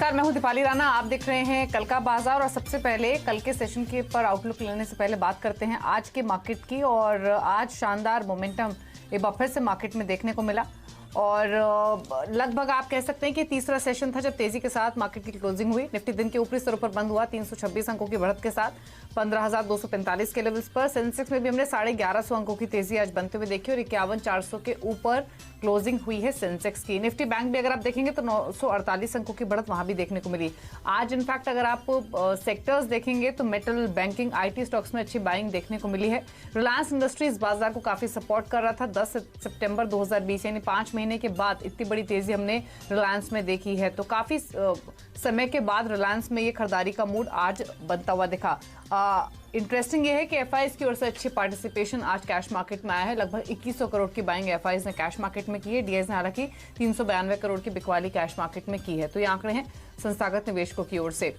नमस्कार, मैं हूं दीपाली राणा। आप देख रहे हैं कल का बाजार और सबसे पहले कल के सेशन के पर आउटलुक लेने से पहले बात करते हैं आज के मार्केट की। और आज शानदार मोमेंटम एक बार फिर से मार्केट में देखने को मिला और लगभग आप कह सकते हैं कि तीसरा सेशन था जब तेजी के साथ मार्केट की क्लोजिंग हुई। निफ्टी दिन के ऊपरी स्तरों पर बंद हुआ 326 अंकों की बढ़त के साथ 15,245 के लेवल्स पर। सेंसेक्स में भी हमने 1150 अंकों की तेजी आज बनते हुए देखी और 51,400 के ऊपर क्लोजिंग हुई है सेंसेक्स की। निफ्टी बैंक भी अगर आप देखेंगे तो 948 अंकों की बढ़त वहां भी देखने को मिली। आज इनफैक्ट अगर आप सेक्टर्स देखेंगे तो मेटल, बैंकिंग, आईटी स्टॉक्स में अच्छी बाइंग देखने को मिली है। रिलायंस इंडस्ट्रीज बाजार को काफी सपोर्ट कर रहा था। 10 सितंबर 2020 यानी 5 महीने के बाद इतनी बड़ी तेजी हमने रिलायंस में देखी है, तो काफी समय के बाद रिलायंस में ये खरीदारी का मूड आज बनता हुआ दिखा। इंटरेस्टिंग ये है कि एफआईज की ओर से अच्छी पार्टिसिपेशन आज कैश मार्केट में आया है। लगभग 2100 करोड़ की बाइंग एफआईज ने कैश मार्केट में की है। डीआईज ने हालांकि 392 करोड़ की बिकवाली कैश मार्केट में की है। तो ये आंकड़े हैं संस्थागत निवेशकों की ओर से।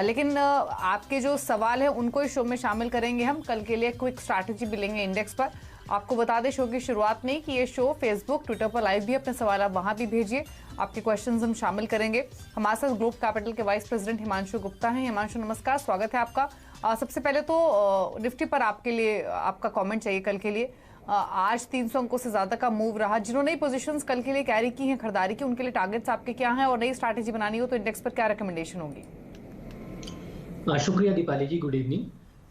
लेकिन आपके जो सवाल है उनको इस शो में शामिल करेंगे हम। कल के लिए क्विक स्ट्रैटेजी भी लेंगे इंडेक्स पर। आपको बता दें शो की शुरुआत में कि ये शो फेसबुक, ट्विटर पर लाइव भी, अपने सवाल आप वहां भी भेजिए, आपके क्वेश्चंस हम शामिल करेंगे। हमारे साथ ग्लोब कैपिटल के वाइस प्रेसिडेंट हिमांशु गुप्ता हैं। हिमांशु नमस्कार, स्वागत है आपका। सबसे पहले तो निफ्टी पर आपके लिए आपका कमेंट चाहिए कल के लिए। आज 300 अंकों से ज्यादा का मूव रहा। जिन्होंने पोजीशंस कल के लिए कैरी की हैं खरीदारी की, उनके लिए टारगेट्स आपके क्या हैं और नई स्ट्रैटेजी बनानी हो तो इंडेक्स पर क्या रिकमेंडेशन होगी? शुक्रिया दीपाली जी, गुड इवनिंग।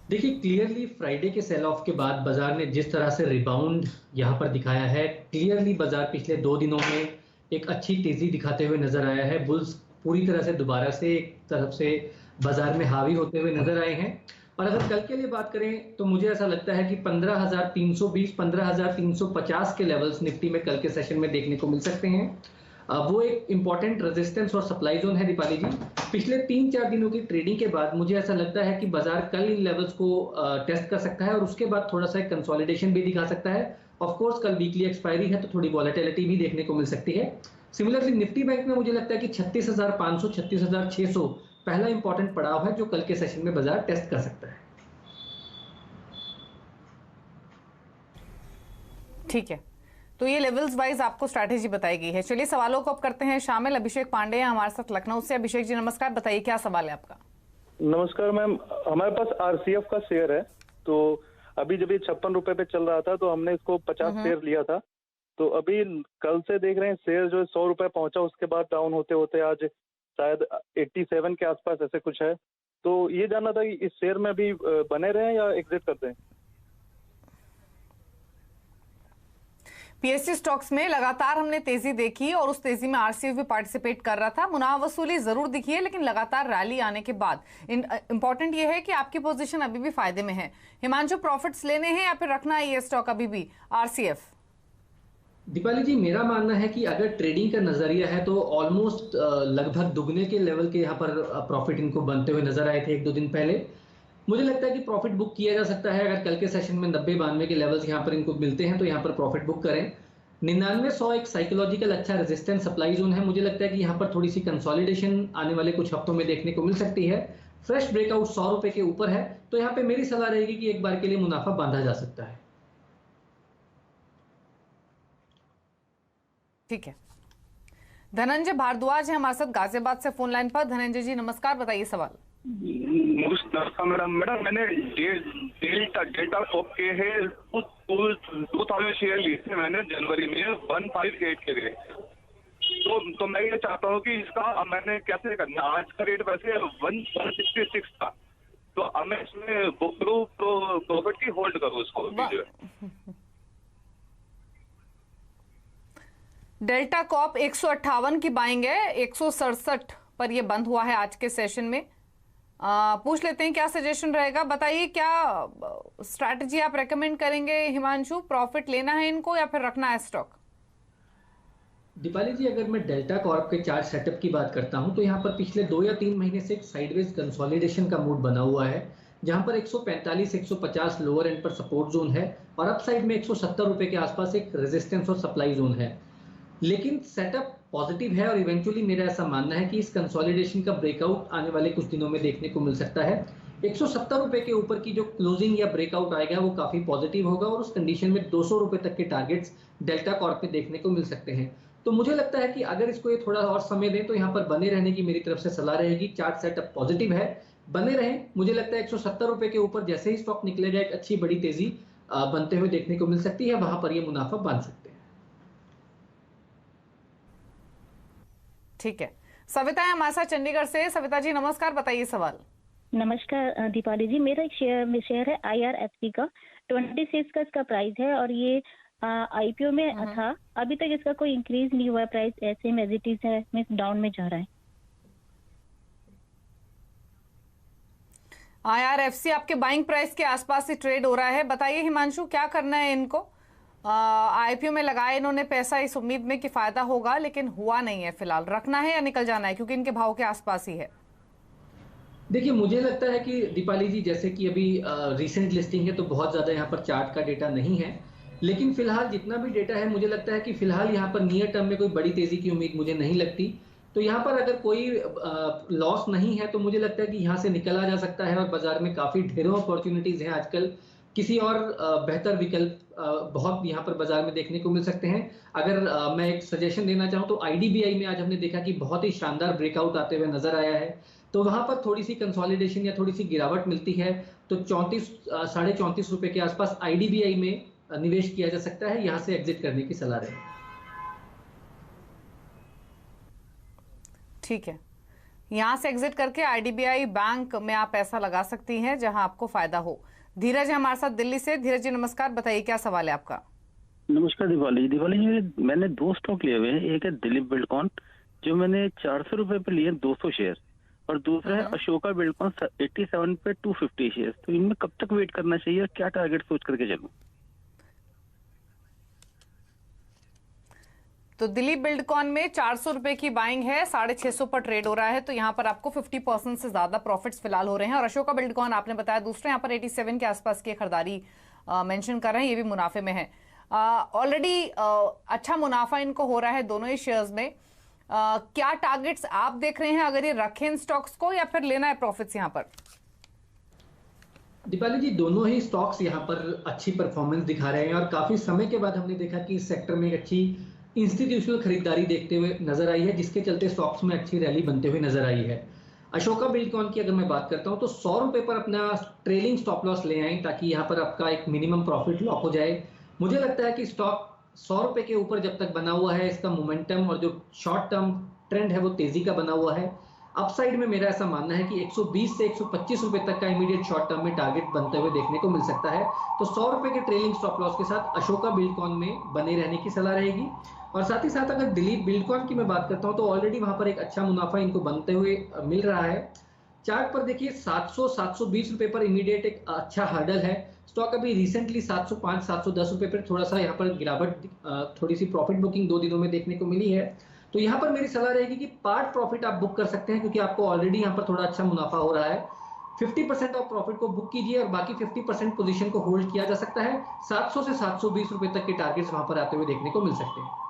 देखिए, क्लियरली फ्राइडे के सेल ऑफ के बाद बाजार ने जिस तरह से रिबाउंड यहां पर दिखाया है, क्लियरली बाजार पिछले 2 दिनों में एक अच्छी तेजी दिखाते हुए नजर आया है। बुल्स पूरी तरह से दोबारा से एक तरफ से बाजार में हावी होते हुए नजर आए हैं। और अगर कल के लिए बात करें तो मुझे ऐसा लगता है कि 15,320, 15,350 के लेवल्स निफ्टी में कल के सेशन में देखने को मिल सकते हैं। वो एक इंपॉर्टेंट रेजिस्टेंस और सप्लाई जोन है दीपाली जी। पिछले 3-4 दिनों की ट्रेडिंग के बाद मुझे ऐसा लगता है कि बाजार कल इन लेवल्स को टेस्ट कर सकता है और उसके बाद थोड़ा सा कंसोलिडेशन भी दिखा सकता है। ऑफ कोर्स कल वीकली एक्सपायरी है तो थोड़ी वॉलेटिलिटी भी देखने को मिल सकती है। सिमिलरली निफ्टी बैंक में मुझे लगता है कि 36,500, 36,600 पहला इंपॉर्टेंट पड़ाव है जो कल के सेशन में बाजार टेस्ट कर सकता है। ठीक है, तो ये लेवल्स वाइज आपको स्ट्रैटेजी बताई गई है। चलिए सवालों को अब करते हैं शामिल। अभिषेक पांडे हैं हमारे साथ लखनऊ से। अभिषेक जी नमस्कार, बताइए क्या सवाल है आपका? नमस्कार मैम, हमारे पास आरसीएफ का शेयर है। तो अभी जब ये 56 रुपए पे चल रहा था तो हमने इसको 50 शेयर लिया था। तो अभी कल से देख रहे हैं शेयर जो 100 रुपए पहुंचा, उसके बाद डाउन होते होते आज शायद 87 के आसपास ऐसे कुछ है। तो ये जानना था कि इस शेयर में अभी बने रहें या एग्जिट कर दें। पीएसयू स्टॉक्स में लगातार हमने तेजी देखी और उस तेजी में आरसीएफ भी पार्टिसिपेट कर रहा था। मुनाफा वसूली जरूर दिखी है लेकिन लगातार रैली आने के बाद इंपॉर्टेंट ये है कि आपकी पोजीशन अभी भी फायदे में है। हिमांशु, प्रॉफिट्स लेने हैं या फिर रखना है ये स्टॉक अभी भी आरसीएफ? दीपाली जी, मेरा मानना है कि अगर ट्रेडिंग का नजरिया है तो ऑलमोस्ट लगभग दुगने के लेवल के यहाँ पर प्रॉफिट इनको बनते हुए नजर आए थे 1-2 दिन पहले। मुझे लगता है कि प्रॉफिट बुक किया जा सकता है। अगर कल के सेशन में 90-92 के लेवल्स यहाँ पर इनको मिलते हैं तो यहाँ पर प्रॉफिट बुक करें। 99-100 एक साइकोलॉजिकल अच्छा रेजिस्टेंस सप्लाई जोन है। मुझे लगता है कि यहाँ पर थोड़ी सी कंसोलिडेशन आने वाले कुछ हफ्तों में देखने को मिल सकती है। फ्रेश ब्रेकआउट 100 रुपए के ऊपर है तो यहाँ पे मेरी सलाह रहेगी कि एक बार के लिए मुनाफा बांधा जा सकता है। ठीक है, धनंजय भारद्वाज है हमारे साथ गाजियाबाद से फोन लाइन पर। धनंजय जी नमस्कार, बताइए सवाल। नमस्कार मैडम, मैंने डेल्टा कॉप के है 2000 शेयर लिए थे मैंने जनवरी में 158 के रेट। तो मैं ये चाहता हूँ कि इसका मैंने कैसे करना। आज का रेट वैसे 166 था, तो अब मैं इसमें बुक करूँ तो प्रॉफिट की होल्ड करूँ इसको। डेल्टा कॉप 158 की बाइंग है, 167 पर ये बंद हुआ है आज के सेशन में। पूछ लेते हैं क्या सजेशन रहेगा, बताइए क्या स्ट्रैटेजी आप रेकमेंड करेंगे हिमांशु? प्रॉफिट लेना है इनको या फिर रखना है स्टॉक? दीपाली जी, अगर मैं डेल्टा कॉर्प के चार्ट सेटअप की बात करता हूं तो यहाँ पर पिछले 2 या 3 महीने से एक साइडवेज कंसोलिडेशन का मूड बना हुआ है, जहां पर 145-150 लोअर एंड पर सपोर्ट जोन है और अप साइड में 170 रुपए के आसपास एक रेजिस्टेंस और सप्लाई जोन है। लेकिन सेटअप पॉजिटिव है और इवेंचुअली मेरा ऐसा मानना है कि इस कंसोलिडेशन का ब्रेकआउट आने वाले कुछ दिनों में देखने को मिल सकता है। 170 रुपए के ऊपर की जो क्लोजिंग या ब्रेकआउट आएगा वो काफी पॉजिटिव होगा और उस कंडीशन में 200 रुपए तक के टारगेट्स डेल्टा कॉर्प में देखने को मिल सकते हैं। तो मुझे लगता है कि अगर इसको ये थोड़ा और समय दें तो यहाँ पर बने रहने की मेरी तरफ से सलाह रहेगी। चार्ट सेटअप पॉजिटिव है, बने रहें। मुझे लगता है 170 रुपए के ऊपर जैसे ही स्टॉक निकलेगा एक अच्छी बड़ी तेजी बनते हुए देखने को मिल सकती है, वहां पर ये मुनाफा बांध सकते हैं। ठीक है, सविता है हमारे साथ चंडीगढ़ से। सविता जी नमस्कार, बताइए सवाल। नमस्कार दीपाली जी, मेरा एक शेयर है IRFC का, 26 का इसका प्राइस है और ये IPO में था। अभी तक इसका कोई इंक्रीज नहीं हुआ है, प्राइस ऐसे में एज इट इज है, मींस डाउन में जा रहा है। IRFC आपके बाइंग प्राइस के आसपास ही ट्रेड हो रहा है। बताइए हिमांशु, क्या करना है इनको? IPO में लगाए इन्होंने पैसा इस उम्मीद में कि फायदा होगा, लेकिन हुआ नहीं है। फिलहाल रखना है या निकल जाना है, क्योंकि इनके भाव के आसपास ही है? देखिए, मुझे लगता है कि दीपाली जी, जैसे कि अभी रिसेंट लिस्टिंग है तो बहुत ज्यादा यहाँ पर चार्ट का डेटा नहीं है, लेकिन फिलहाल जितना भी डेटा है मुझे लगता है कि फिलहाल यहाँ पर नियर टर्म में कोई बड़ी तेजी की उम्मीद मुझे नहीं लगती। तो यहाँ पर अगर कोई लॉस नहीं है तो मुझे लगता है कि यहाँ से निकला जा सकता है और बाजार में काफी ढेरों अपॉर्चुनिटीज हैं आजकल। किसी और बेहतर विकल्प बहुत यहाँ पर बाजार में देखने को मिल सकते हैं। अगर मैं एक सजेशन देना चाहूँ तो IDBI में आज हमने देखा कि बहुत ही शानदार ब्रेकआउट आते हुए नजर आया है, तो वहां पर थोड़ी सी कंसोलिडेशन या थोड़ी सी गिरावट मिलती है, तो 34 रुपए के आसपास IDBI में निवेश किया जा सकता है। यहां से एग्जिट करने की सलाह रहेगी। ठीक है, यहां से एग्जिट करके IDBI बैंक में आप पैसा लगा सकती हैं जहां आपको फायदा हो। धीरज है हमारे साथ दिल्ली से। धीरज जी नमस्कार, बताइए क्या सवाल है आपका? नमस्कार दीपाली जी, मैंने 2 स्टॉक लिए हुए हैं। एक है दिलीप बिल्डकॉन जो मैंने 400 रुपए पे लिए 200 शेयर, और दूसरा है अशोका बिल्डकॉन 87 पे 250 शेयर। तो इनमें कब तक वेट करना चाहिए और क्या टारगेट सोच करके चलूं? तो दिलीप बिल्डकॉन में 400 रुपए की बाइंग है, 650 पर ट्रेड हो रहा है, तो यहाँ पर आपको 50% से ज्यादा प्रॉफिट्स फिलहाल हो रहे हैं। और अशोका बिल्डकॉन आपने बताया दूसरे यहाँ पर 87 के आसपास की खरीदारी मेंशन कर रहे हैं, ये भी मुनाफे में है। ऑलरेडी अच्छा मुनाफा इनको हो रहा है दोनों ही शेयर्स में। क्या टारगेट्स आप देख रहे हैं अगर ये रखें इन स्टॉक्स को, या फिर लेना है प्रॉफिट्स यहाँ पर? दीपाली जी, दोनों ही स्टॉक्स यहाँ पर अच्छी परफॉर्मेंस दिखा रहे हैं और काफी समय के बाद हमने देखा कि इस सेक्टर में एक अच्छी इंस्टीट्यूशनल खरीदारी देखते हुए नजर आई है, जिसके चलते स्टॉक्स में अच्छी रैली बनते हुए नजर आई है। अशोका बिल्डकॉन की अगर मैं बात करता हूं तो 100 रुपए पर अपना ट्रेलिंग स्टॉप लॉस ले आए ताकि यहां पर आपका एक मिनिमम प्रॉफिट लॉक हो जाए। मुझे लगता है कि स्टॉक 100 रुपए के ऊपर जब तक बना हुआ है, इसका मोमेंटम और जो शॉर्ट टर्म ट्रेंड है वो तेजी का बना हुआ है। अपसाइड में मेरा ऐसा मानना है कि 120 से 125 रुपए तक का इमीडिएट शॉर्ट टर्म में टारगेट बनते हुए देखने को मिल सकता है। तो 100 रुपए के ट्रेलिंग स्टॉप लॉस के साथ अशोका बिल्डकॉन में बने रहने की सलाह रहेगी। और साथ ही साथ अगर दिलीप बिल्डकॉन की मैं बात करता हूं तो ऑलरेडी वहां पर एक अच्छा मुनाफा इनको बनते हुए मिल रहा है। चार्ट पर देखिए 700-720 रुपए पर इमीडिएट एक अच्छा हर्डल है। स्टॉक अभी रिसेंटली 705-710 रुपए पर थोड़ा सा यहाँ पर गिरावट, थोड़ी सी प्रॉफिट बुकिंग 2 दिनों में देखने को मिली है। तो यहाँ पर मेरी सलाह रहेगी कि पार्ट प्रॉफिट आप बुक कर सकते हैं, क्योंकि आपको ऑलरेडी यहाँ पर थोड़ा अच्छा मुनाफा हो रहा है। 50% ऑफ प्रॉफिट को बुक कीजिए और बाकी 50% पोजीशन को होल्ड किया जा सकता है। 700 से 720 रुपए तक के टारगेट्स वहां पर आते हुए देखने को मिल सकते हैं।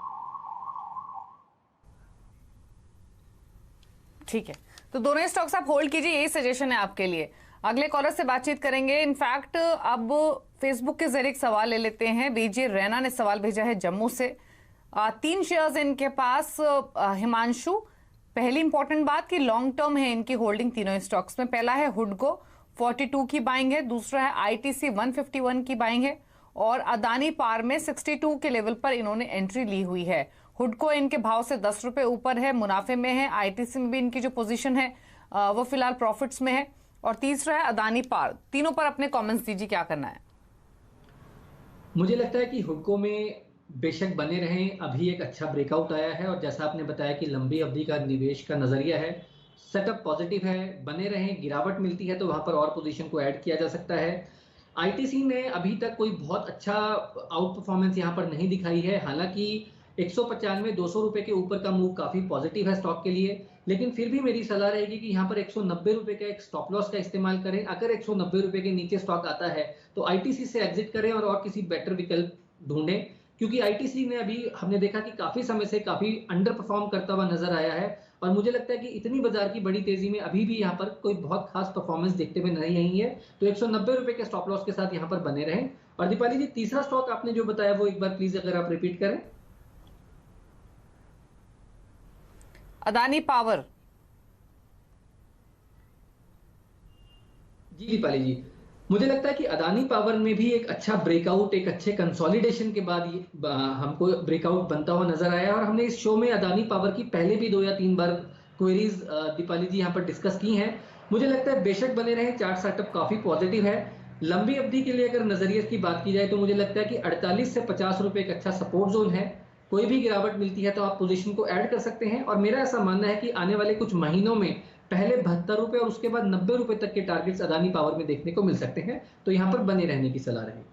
ठीक है, तो दोनों ही स्टॉक्स आप होल्ड कीजिए, यही सजेशन है आपके लिए। अगले कॉलर से बातचीत करेंगे। इनफैक्ट अब फेसबुक के जरिए एक सवाल ले लेते हैं। बीजे रैना ने सवाल भेजा है जम्मू से। 3 शेयर्स इनके पास। हिमांशु, पहली इंपॉर्टेंट बात कि लॉन्ग टर्म है इनकी होल्डिंग तीनों स्टॉक्स में। पहला है हुडको 42 की बाइंग है, दूसरा है ITC 151 की बाइंग है, और अदानी पार में 62 के लेवल पर इन्होंने एंट्री ली हुई है। हुडको इनके भाव से 10 रुपए ऊपर है, मुनाफे में है। ITC में भी इनकी जो पोजीशन है वो फिलहाल प्रॉफिट्स में है। और तीसरा है अदानी पार। तीनों पर अपने कमेंट्स दीजिए, क्या करना है? मुझे लगता है कि हुडको में बेशक बने रहें, अभी एक अच्छा ब्रेकआउट आया है और जैसा आपने बताया कि लंबी अवधि का निवेश का नजरिया है, सेटअप पॉजिटिव है, बने रहें। गिरावट मिलती है तो वहां पर और पोजीशन को ऐड किया जा सकता है। ITC ने अभी तक कोई बहुत अच्छा आउट परफॉर्मेंस यहाँ पर नहीं दिखाई है। हालांकि 195-200 रुपए के ऊपर का मूव काफी पॉजिटिव है स्टॉक के लिए, लेकिन फिर भी मेरी सलाह रहेगी कि यहाँ पर 190 रुपए का एक स्टॉप लॉस का इस्तेमाल करें। अगर 190 रुपए के नीचे स्टॉक आता है तो ITC से एग्जिट करें और किसी बेटर विकल्प ढूंढें, क्योंकि ITC ने अभी हमने देखा कि काफी समय से काफी अंडर परफॉर्म करता हुआ नजर आया है। और मुझे लगता है कि इतनी बाजार की बड़ी तेजी में अभी भी यहाँ पर कोई बहुत खास परफॉर्मेंस देखते हुए नहीं आई है। तो 190 रुपए के स्टॉप लॉस के साथ यहाँ पर बने रहें। और दीपाली जी, तीसरा स्टॉक आपने जो बताया वो एक बार प्लीज अगर आप रिपीट करें। अदानी पावर। जी दीपाली जी, मुझे लगता है कि अदानी पावर में भी एक अच्छा ब्रेकआउट, एक अच्छे कंसोलिडेशन के बाद ये हमको ब्रेकआउट बनता हुआ नजर आया। और हमने इस शो में अदानी पावर की पहले भी 2 या 3 बार क्वेरीज दीपाली जी यहाँ पर डिस्कस की हैं। मुझे लगता है बेशक बने रहे, चार्ट सेटअप काफी पॉजिटिव है। लंबी अवधि के लिए अगर नजरिए की बात की जाए तो मुझे लगता है कि 48 से 50 रुपए एक अच्छा सपोर्ट जोन है। कोई भी गिरावट मिलती है तो आप पोजीशन को ऐड कर सकते हैं। और मेरा ऐसा मानना है कि आने वाले कुछ महीनों में पहले 72 रुपए और उसके बाद 90 रुपए तक के टारगेट्स अदानी पावर में देखने को मिल सकते हैं, तो यहां पर बने रहने की सलाह रहेगी।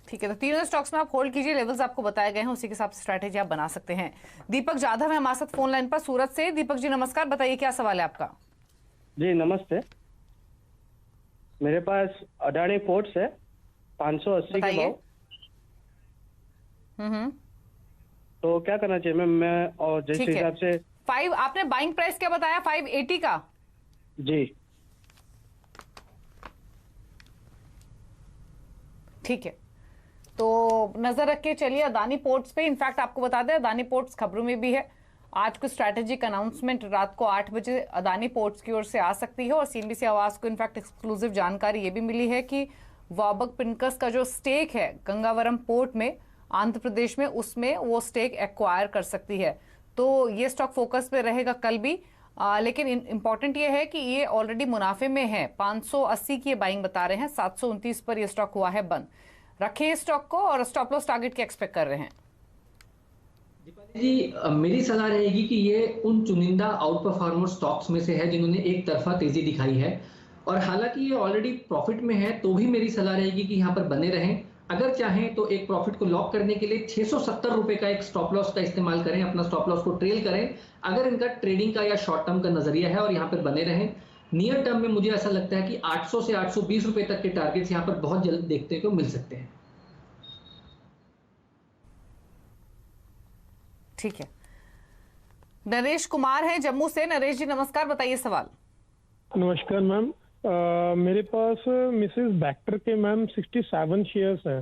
ठीक है, तो तीनों स्टॉक्स में आप होल्ड कीजिए, लेवल्स आपको बताए गए हैं, उसी के हिसाब से स्ट्रैटेजी आप बना सकते हैं। दीपक जाधव है हमारे साथ फोन लाइन पर सूरत से। दीपक जी नमस्कार, बताइए क्या सवाल है आपका। जी नमस्ते, मेरे पास अडानी पोर्ट्स है 580 के भाव। तो क्या करना चाहिए मैम? मैं और जैसे हिसाब से 5, आपने बाइंग प्राइस क्या बताया? 580 का। जी ठीक है, तो नजर रख के चलिए अदानी पोर्ट्स पे। इनफैक्ट आपको बता दें अदानी पोर्ट्स खबरों में भी है। आज को स्ट्रैटेजिक अनाउंसमेंट रात को 8 बजे अदानी पोर्ट्स की ओर से आ सकती है। और सीएनबीसी आवाज को इनफैक्ट एक्सक्लूसिव जानकारी ये भी मिली है कि वाबक पिंकस का जो स्टेक है गंगावरम पोर्ट में आंध्र प्रदेश में, उसमें वो स्टेक एक्वायर कर सकती है। तो ये स्टॉक फोकस पे रहेगा कल भी। लेकिन इंपॉर्टेंट ये है कि ये ऑलरेडी मुनाफे में है। 580 की बाइंग बता रहे हैं, 729 पर ये स्टॉक हुआ है बंद। रखें इस स्टॉक को और स्टॉप लॉस टारगेट क्या एक्सपेक्ट कर रहे हैं? दीपाली जी, मेरी सलाह रहेगी कि ये उन चुनिंदा आउट परफॉर्मर स्टॉक्स में से है जिन्होंने एक तरफा तेजी दिखाई है। और हालांकि ये ऑलरेडी प्रॉफिट में है, तो भी मेरी सलाह रहेगी कि यहाँ पर बने रहें। अगर चाहें तो एक प्रॉफिट को लॉक करने के लिए 670 रुपए का एक स्टॉप लॉस का इस्तेमाल करें, अपना स्टॉप लॉस को ट्रेल करें अगर इनका ट्रेडिंग का या शॉर्ट टर्म का नजरिया है, और यहाँ पर बने रहें। नियर टर्म में मुझे ऐसा लगता है कि 800 से 820 रुपए तक के टारगेट्स यहाँ पर बहुत जल्द देखने को मिल सकते हैं। ठीक है, नरेश कुमार है जम्मू से। नरेश जी नमस्कार, बताइए सवाल। नमस्कार मैम, मेरे पास मिसेस बैक्टर के मैम 67 शेयर्स है,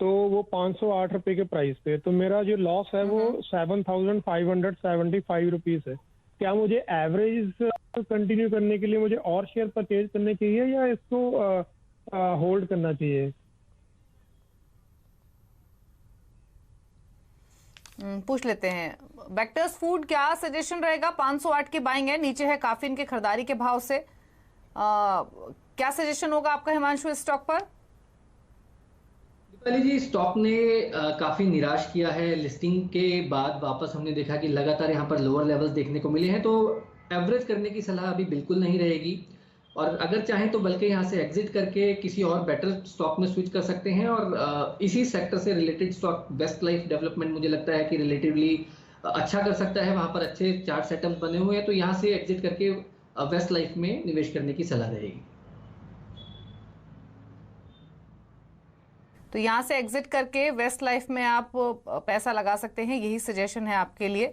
तो वो 508 रुपए के प्राइस पे। तो मेरा जो लॉस है वो 7,575 रुपीज है। क्या मुझे एवरेज कंटिन्यू करने के लिए मुझे और शेयर परचेज करने चाहिए या इसको होल्ड करना चाहिए? पूछ लेते हैं वेक्टर्स फूड, क्या सजेशन रहेगा? 508 की बाइंग है, नीचे है काफी इनके खरीदारी के भाव से। क्या सजेशन होगा आपका हिमांशु इस स्टॉक पर? दीपाली जी, स्टॉक ने काफी निराश किया है। लिस्टिंग के बाद वापस हमने देखा कि लगातार यहाँ पर लोअर लेवल्स देखने को मिले हैं, तो एवरेज करने की सलाह अभी बिल्कुल नहीं रहेगी। और अगर चाहें तो बल्कि यहाँ से एग्जिट करके किसी और बेटर स्टॉक में स्विच कर सकते हैं। और इसी सेक्टर से related stock west life development मुझे लगता है कि रिलेटिवली अच्छा कर सकता है, वहां पर अच्छे चार्ट सेटअप बने हुए हैं, तो यहाँ से एग्जिट करके वेस्ट लाइफ में निवेश करने की सलाह रहेगी। तो यहाँ से एग्जिट करके वेस्ट लाइफ में आप पैसा लगा सकते हैं, यही सजेशन है आपके लिए।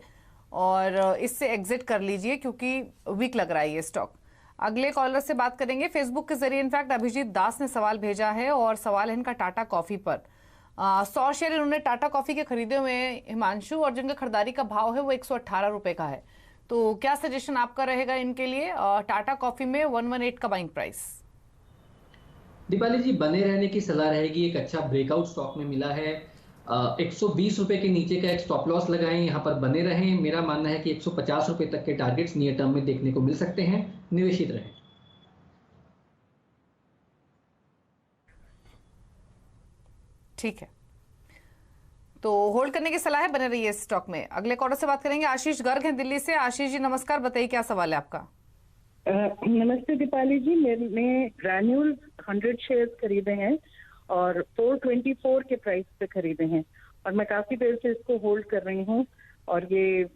और इससे एग्जिट कर लीजिए क्योंकि वीक लग रहा है ये स्टॉक। अगले कॉलर से बात करेंगे फेसबुक के जरिए। इनफैक्ट अभिजीत दास ने सवाल भेजा है और सवाल है इनका टाटा कॉफी पर। 100 शेयर इन्होंने टाटा कॉफी के खरीदे हुए हैं हिमांशु, और जिनका खरीदारी का भाव है वो 118 रुपए का है। तो क्या सजेशन आपका रहेगा इनके लिए? टाटा कॉफी में 118 का बाइंग प्राइस। दीपाली जी, बने रहने की सलाह रहेगी। एक अच्छा ब्रेकआउट स्टॉक में मिला है। 120 रुपए के नीचे का एक स्टॉप लॉस लगाएं, यहाँ पर बने रहें। मेरा मानना है कि 150 रुपए तक के टारगेट्स नियर टर्म में देखने को मिल सकते हैं। निवेशित रहें। ठीक है, तो होल्ड करने की सलाह है, बने रहिए इस स्टॉक में। अगले कॉलर से बात करेंगे आशीष गर्ग हैं दिल्ली से। आशीष जी नमस्कार, बताइए क्या सवाल है आपका। नमस्ते दीपाली जी, मैंने ग्रैन्यूल 100 शेयर्स खरीदे हैं और 424 के प्राइस पे खरीदे हैं, और मैं काफी देर से इसको होल्ड कर रही हूँ और ये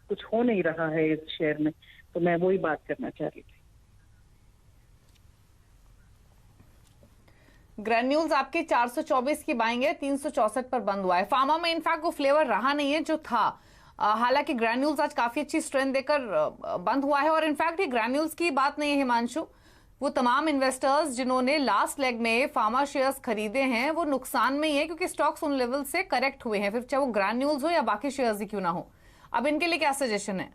कुछ हो नहीं रहा है इस शेयर में, तो मैं वही बात करना चाह रही थी। ग्रैन्यूल्स आपके 424 की बाइंग है, 364 पर बंद हुआ है। फार्मा में इनफैक्ट वो फ्लेवर रहा नहीं है जो था। हालांकि ग्रैन्यूल्स आज काफी अच्छी स्ट्रेंथ देकर बंद हुआ है। और इनफैक्ट ये ग्रैन्यूल्स की बात नहीं है हिमांशु, वो तमाम इन्वेस्टर्स जिन्होंने लास्ट लेग में फार्मा शेयर्स खरीदे हैं वो नुकसान में ही है, क्योंकि स्टॉक्स उन लेवल से करेक्ट हुए हैं, फिर चाहे वो ग्रैन्यूल्स हो या बाकी शेयर्स ही क्यों ना हो। अब इनके लिए क्या सजेशन है?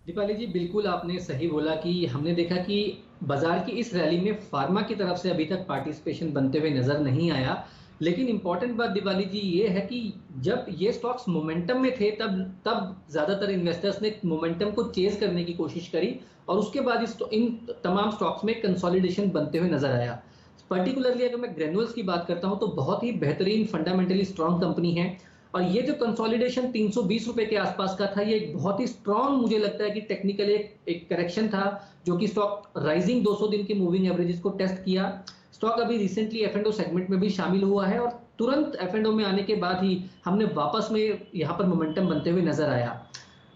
दीपाली जी, बिल्कुल आपने सही बोला कि हमने देखा कि बाजार की इस रैली में फार्मा की तरफ से अभी तक पार्टिसिपेशन बनते हुए नजर नहीं आया। लेकिन इंपॉर्टेंट बात दीपाली जी ये है कि जब ये स्टॉक्स मोमेंटम में थे तब ज्यादातर इन्वेस्टर्स ने मोमेंटम को चेज करने की कोशिश करी और उसके बाद इन तमाम स्टॉक्स में कंसोलिडेशन बनते हुए नजर आया। पर्टिकुलरली अगर मैं ग्रेन्यूल्स की बात करता हूं तो बहुत ही बेहतरीन फंडामेंटली स्ट्रॉन्ग कंपनी है और ये जो कंसोलिडेशन 320 रुपए के आसपास का था, ये एक बहुत ही स्ट्रॉन्ग मुझे लगता है कि टेक्निकली एक करेक्शन था जो कि स्टॉक राइजिंग 200 दिन के मूविंग एवरेजेस को टेस्ट किया। स्टॉक अभी रिसेंटली F&O सेगमेंट में भी शामिल हुआ है और तुरंत F&O में आने के बाद ही हमने वापस में यहाँ पर मोमेंटम बनते हुए नजर आया।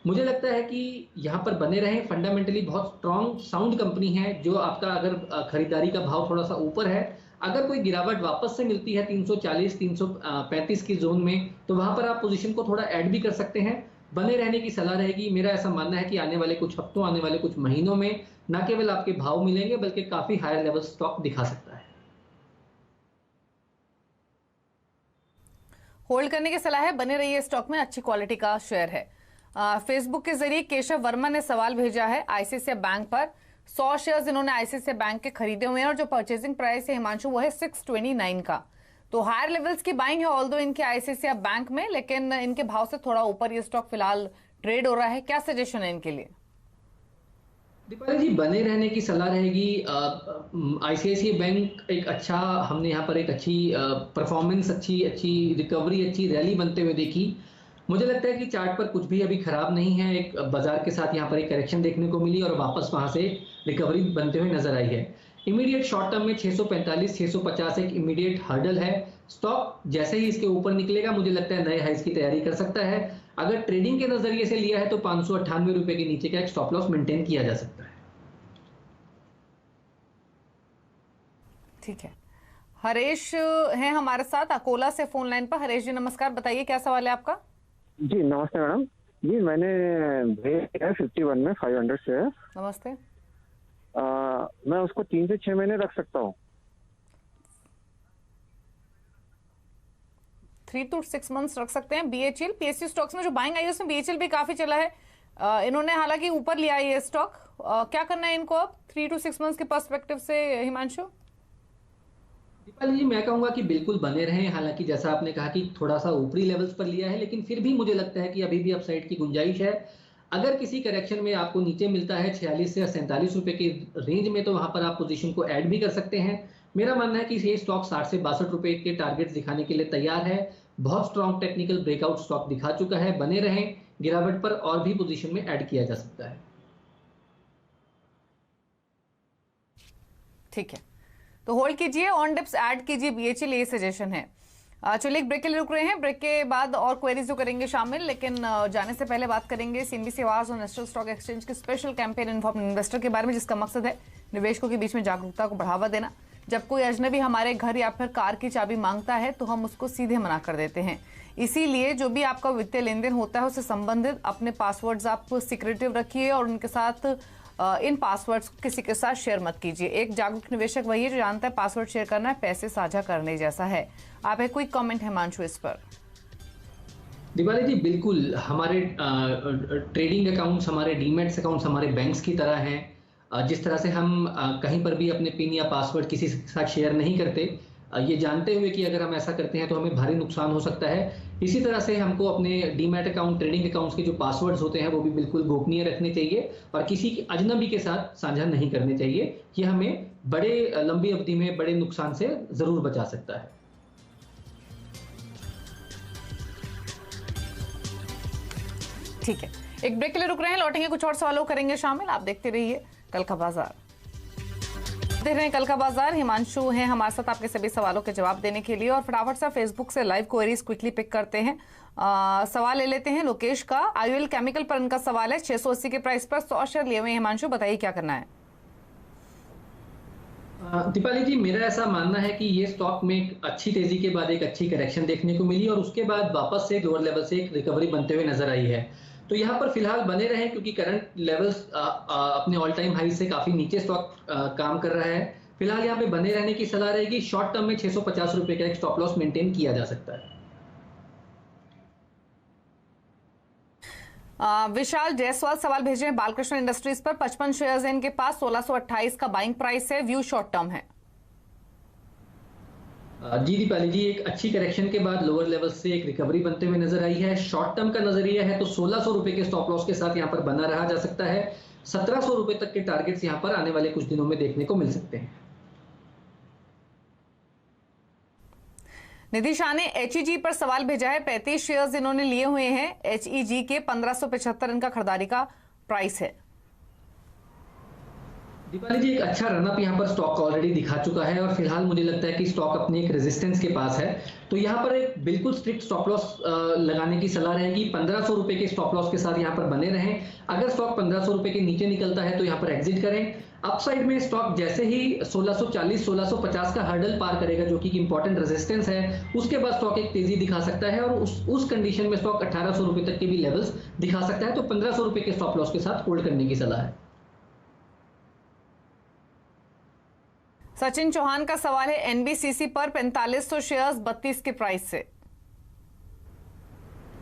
मुझे लगता है कि यहाँ पर बने रहें, फंडामेंटली बहुत स्ट्रॉन्ग साउंड कंपनी है जो आपका अगर खरीदारी का भाव थोड़ा सा ऊपर है, अगर कोई गिरावट वापस से मिलती है 340 335 की जोन में तो वहां पर आप पोजीशन को थोड़ा ऐड भी कर सकते हैं। बने रहने की सलाह रहेगी। मेरा ऐसा मानना है कि आने वाले कुछ हफ्तों, आने वाले कुछ महीनों में न केवल आपके भाव मिलेंगे बल्कि काफी हायर लेवल स्टॉक दिखा सकता है। होल्ड करने की सलाह है, बने रहिए स्टॉक में, अच्छी क्वालिटी का शेयर है। फेसबुक के जरिए केशव वर्मा ने सवाल भेजा है आईसीआईसीआई बैंक पर। 100 शेयर्स इन्होंने आईसीआईसीआई बैंक के खरीदे हुए हैं और जो परचेजिंग प्राइस है हिमांशु वो है 629 का। तो हायर लेवल्स की बाइंग है ऑल्दो इनके आईसीआईसीआई बैंक में, लेकिन इनके भाव से थोड़ा ऊपर ये स्टॉक फिलहाल ट्रेड हो रहा है। क्या सजेशन है इनके लिए? दीपाली जी, बने रहने की सलाह रहेगी। आईसीआईसीआई बैंक एक अच्छा, हमने यहाँ पर एक अच्छी परफॉर्मेंस, अच्छी रिकवरी, अच्छी रैली बनते हुए देखी। मुझे लगता है कि चार्ट पर कुछ भी अभी खराब नहीं है। एक बाजार के साथ यहाँ पर एक करेक्शन देखने को मिली और वापस वहां से रिकवरी बनते हुए नजर आई है। इमीडिएट शॉर्ट टर्म में 645 650 एक इमीडिएट हर्डल है। स्टॉक जैसे ही इसके ऊपर निकलेगा मुझे लगता है नए हाइस की तैयारी कर सकता है। अगर ट्रेडिंग के नजरिए से लिया है तो 598 रुपए के नीचे का एक स्टॉप लॉस मेंटेन किया जा सकता है। ठीक है, हरेश हैं हमारे साथ अकोला से फोन लाइन पर। हरेश जी नमस्कार, बताइए क्या सवाल है आपका? जी नमस्ते मैडम जी, मैंने भेजा 51 में 500 शेयर। नमस्ते। मैं उसको 3 से 6 महीने रख सकता हूँ? 3 to 6 मंथ्स रख सकते हैं। BHEL PSU स्टॉक्स में जो बाइंग आई है उसमें BHEL भी काफी चला है। इन्होंने हालांकि ऊपर लिया है ये स्टॉक। क्या करना है इनको अब 3 to 6 मंथ्स के पर्सपेक्टिव से हिमांशु? दीपाली जी, मैं कहूंगा कि बिल्कुल बने रहें। हालांकि जैसा आपने कहा कि थोड़ा सा ऊपरी लेवल्स पर लिया है, लेकिन फिर भी मुझे लगता है कि अभी भी अपसाइड की गुंजाइश है। अगर किसी करेक्शन में आपको नीचे मिलता है 46 से 47 रुपए के रेंज में तो वहां पर आप पोजीशन को ऐड भी कर सकते हैं। मेरा मानना है कि ये स्टॉक 60 से 62 रुपए के टारगेट दिखाने के लिए तैयार है। बहुत स्ट्रॉन्ग टेक्निकल ब्रेकआउट स्टॉक दिखा चुका है। बने रहें, गिरावट पर और भी पोजीशन में ऐड किया जा सकता है। ठीक है, तो होल्ड कीजिए, ऑन डिप्स ऐड कीजिए BHEL, ये सजेशन है। चलिए एक ब्रेक के लिए रुक रहे हैं। ब्रेक के बाद और क्वेरीज जो करेंगे शामिल, लेकिन जाने से पहले बात करेंगे CNBC आवाज और नेशनल स्टॉक एक्सचेंज की स्पेशल कैंपेन इन्फॉर्म इन्वेस्टर के बारे में, जिसका मकसद है निवेशकों के बीच में जागरूकता को बढ़ावा देना। जब कोई अजनबी हमारे घर या फिर कार की चाबी मांगता है तो हम उसको सीधे मना कर देते हैं। इसीलिए जो भी आपका वित्तीय लेन देन होता है उससे संबंधित अपने पासवर्ड्स आप सिक्रेटिव रखिए और उनके साथ इन पासवर्ड्स को किसी के साथ शेयर मत कीजिए। एक जागरूक निवेशक वही है जो जानता है पासवर्ड शेयर करना है पैसे साझा करने जैसा है। आप एक क्विक कमेंट हिमांशु इस पर? दीपाली जी, बिल्कुल हमारे ट्रेडिंग अकाउंट्स, हमारे डीमैट्स अकाउंट्स हमारे बैंक्स की तरह हैं। जिस तरह से हम कहीं पर भी अपने पिन या पासवर्ड किसी के साथ शेयर नहीं करते, ये जानते हुए कि अगर हम ऐसा करते हैं तो हमें भारी नुकसान हो सकता है, इसी तरह से हमको अपने डीमैट अकाउंट, ट्रेडिंग अकाउंट्स के जो पासवर्ड्स होते हैं वो भी बिल्कुल गोपनीय रखने चाहिए और किसी अजनबी के साथ साझा नहीं करने चाहिए। ये हमें बड़े लंबी अवधि में बड़े नुकसान से जरूर बचा सकता है। ठीक है, एक ब्रेक के लिए रुक रहे हैं, लौटेंगे कुछ और सवालों करेंगे शामिल। आप देखते रहिए कल का बाजार। देख रहे हैं कल का बाजार। हिमांशु हैं हमारे साथ आपके सभी सवालों के जवाब देने के लिए और फटाफट से फेसबुक से लाइव क्वेरीज क्विकली पिक करते हैं। सवाल ले लेते हैं लोकेश का। IOL केमिकल पर इनका सवाल है, 680 के प्राइस पर 100 शेयर लिए हुए। हिमांशु बताइए क्या करना है? दीपाली जी, मेरा ऐसा मानना है कि ये स्टॉक में एक अच्छी तेजी के बाद एक अच्छी करेक्शन देखने को मिली और उसके बाद वापस से लोअर लेवल से एक रिकवरी बनते हुए नजर आई है। तो यहाँ पर फिलहाल बने रहें, क्योंकि करंट लेवल्स अपने ऑल टाइम हाई से काफी नीचे स्टॉक काम कर रहा है। फिलहाल यहाँ पे बने रहने की सलाह रहेगी। शॉर्ट टर्म में 650 रुपए का एक स्टॉप लॉस मेंटेन किया जा सकता है। विशाल जायसवाल सवाल भेजे हैं बालकृष्ण इंडस्ट्रीज पर। 55 शेयर्स हैं इनके पास, 1628 का बाइंग प्राइस है, व्यू शॉर्ट टर्म है। जी दीपाली जी, एक अच्छी करेक्शन के बाद लोअर लेवल से एक रिकवरी बनते हुए नजर आई है। शॉर्ट टर्म का नजरिया है तो 1600 रुपए के स्टॉप लॉस के साथ यहाँ पर बना रहा जा सकता है। 1700 रुपए तक के टारगेट्स यहाँ पर आने वाले कुछ दिनों में देखने को मिल सकते हैं। निधि शाह ने HEG पर सवाल भेजा है। 35 शेयर्स इन्होंने लिए हुए हैं HEG के, 1575 इनका खरीदारी का प्राइस है। दीपाली जी, एक अच्छा रनअप यहाँ पर स्टॉक ऑलरेडी दिखा चुका है और फिलहाल मुझे लगता है कि स्टॉक अपनी एक रेजिस्टेंस के पास है। तो यहाँ पर एक बिल्कुल स्ट्रिक्ट स्टॉप लॉस लगाने की सलाह रहेगी। 1500 रुपए के स्टॉप लॉस के साथ यहाँ पर बने रहें। अगर स्टॉक 1500 रुपए के नीचे निकलता है तो यहाँ पर एग्जिट करें। अपसाइड में स्टॉक जैसे ही 1640 1650 का हर्डल पार करेगा, जो कि इंपॉर्टेंट रेजिस्टेंस है, उसके बाद स्टॉक एक तेजी दिखा सकता है और उस कंडीशन में स्टॉक 1800 रुपए तक के भी लेवल्स दिखा सकता है। तो 1500 रुपए के स्टॉप लॉस के साथ होल्ड करने की सलाह है। सचिन चौहान का सवाल है NBCC पर 4500 शेयर्स 32 के प्राइस से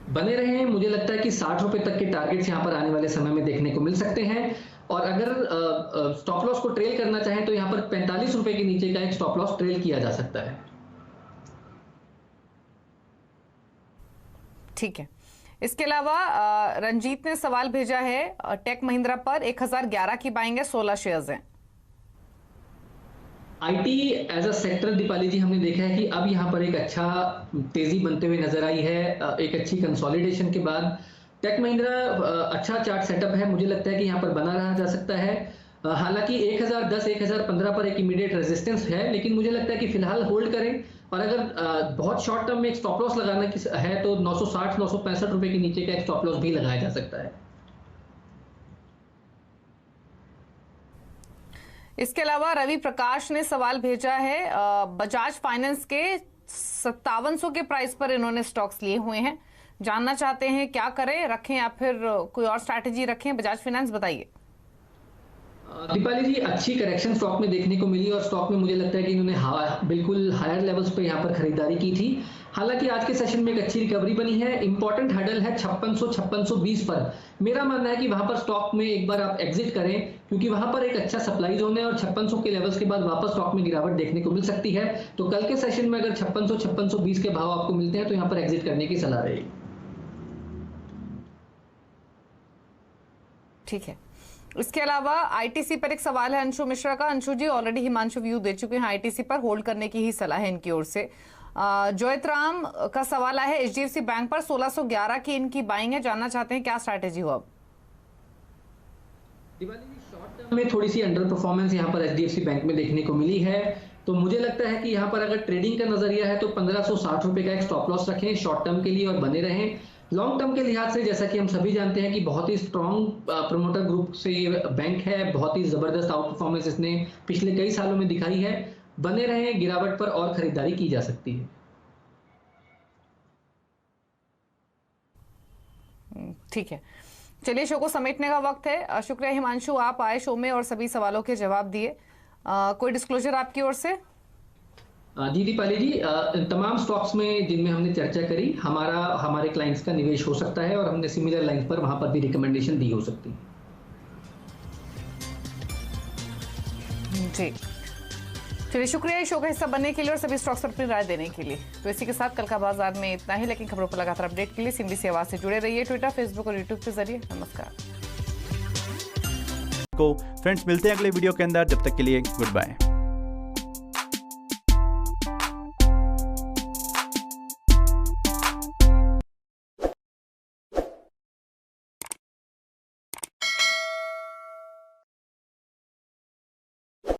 बने रहे हैं। मुझे लगता है कि 60 रुपए तक के टारगेट्स यहाँ पर आने वाले समय में देखने को मिल सकते हैं और अगर स्टॉप लॉस को ट्रेल करना चाहें तो यहाँ पर 45 रुपए के नीचे का एक स्टॉप लॉस ट्रेल किया जा सकता है। ठीक है। इसके अलावा रंजीत ने सवाल भेजा है टेक महिंद्रा पर 1011 की बाइंग है, 16 शेयर्स हैं। IT as a sector Deepali ji, हमने देखा है कि अब यहाँ पर एक अच्छा तेजी बनते हुए नजर आई है। एक अच्छी कंसोलिडेशन के बाद टेक महिंद्रा अच्छा चार्ट सेटअप है। मुझे लगता है कि यहाँ पर बना रहा जा सकता है। हालांकि 1010 1015 पर एक इमीडिएट रेजिस्टेंस है, लेकिन मुझे लगता है कि फिलहाल होल्ड करें और अगर बहुत शॉर्ट टर्म में एक स्टॉप लॉस लगाना है तो 960 965 रुपए के नीचे का एक स्टॉप लॉस भी लगाया जा सकता है। इसके अलावा रवि प्रकाश ने सवाल भेजा है बजाज फाइनेंस के 5700 के प्राइस पर इन्होंने स्टॉक्स लिए हुए हैं। जानना चाहते हैं क्या करें, रखें या फिर कोई और स्ट्रैटेजी रखें। बजाज फाइनेंस बताइए। दीपाली जी, अच्छी करेक्शन स्टॉक में देखने को मिली और स्टॉक में मुझे लगता है कि इन्होंने बिल्कुल हायर लेवल्स पे यहाँ पर खरीदारी की थी। हालांकि आज के सेशन में एक अच्छी रिकवरी बनी है। इंपॉर्टेंट हर्डल है 5600-5620 पर। मेरा मानना है कि वहां पर स्टॉक में एक बार आप एग्जिट करें, क्योंकि वहां पर एक अच्छा सप्लाई जोन है और 5600 के लेवल्स के बाद वापस स्टॉक में गिरावट देखने को मिल सकती है। तो कल के सेशन में अगर 5600-5620 के भाव आपको मिलते हैं तो यहाँ पर एग्जिट करने की सलाह रहेगी। ठीक है। इसके अलावा आईटीसी पर एक सवाल है अंशु मिश्रा का। अंशु जी, ऑलरेडी हिमांशु व्यू दे चुके हैं, आईटीसी पर होल्ड करने की ही सलाह है इनकी ओर से। जोयतराम का सवाल है HDFC बैंक पर 1611 की इनकी बाइंग है, जानना चाहते हैं क्या स्ट्रैटेजी हो अब। शॉर्ट टर्म में थोड़ी सी अंडर परफॉर्मेंस यहाँ पर HDFC बैंक में देखने को मिली है, तो मुझे लगता है कि यहाँ पर अगर ट्रेडिंग का नजरिया है तो 1560 रुपए का एक स्टॉप लॉस रखें शॉर्ट टर्म के लिए और बने रहें। लॉन्ग टर्म के लिहाज से जैसा कि हम सभी जानते हैं कि बहुत ही स्ट्रॉन्ग प्रोमोटर ग्रुप से ये बैंक है, बहुत ही जबरदस्त आउट परफॉर्मेंस इसने पिछले कई सालों में दिखाई है। बने रहें, गिरावट पर और खरीदारी की जा सकती है। ठीक है, चलिए शो को समेटने का वक्त है। शुक्रिया हिमांशु, आप आए शो में और सभी सवालों के जवाब दिए। कोई डिस्क्लोजर आपकी ओर से? जी दीपाली जी, तमाम स्टॉक्स में जिनमें हमने चर्चा करी हमारे क्लाइंट्स का निवेश हो सकता है और हमने सिमिलर लाइन पर वहां पर भी रिकमेंडेशन दी हो सकती है। जी चलिए, शुक्रिया शो का हिस्सा बनने के लिए और सभी स्टॉक्स पर अपनी राय देने के लिए। तो इसी के साथ कल का बाजार में इतना ही, लेकिन खबरों पर लगातार अपडेट के लिए CNBC आवाज से जुड़े रहिए ट्विटर, फेसबुक और यूट्यूब के जरिए। नमस्कार। फ्रेंड्स, मिलते हैं अगले वीडियो के अंदर, जब तक के लिए गुड बाय।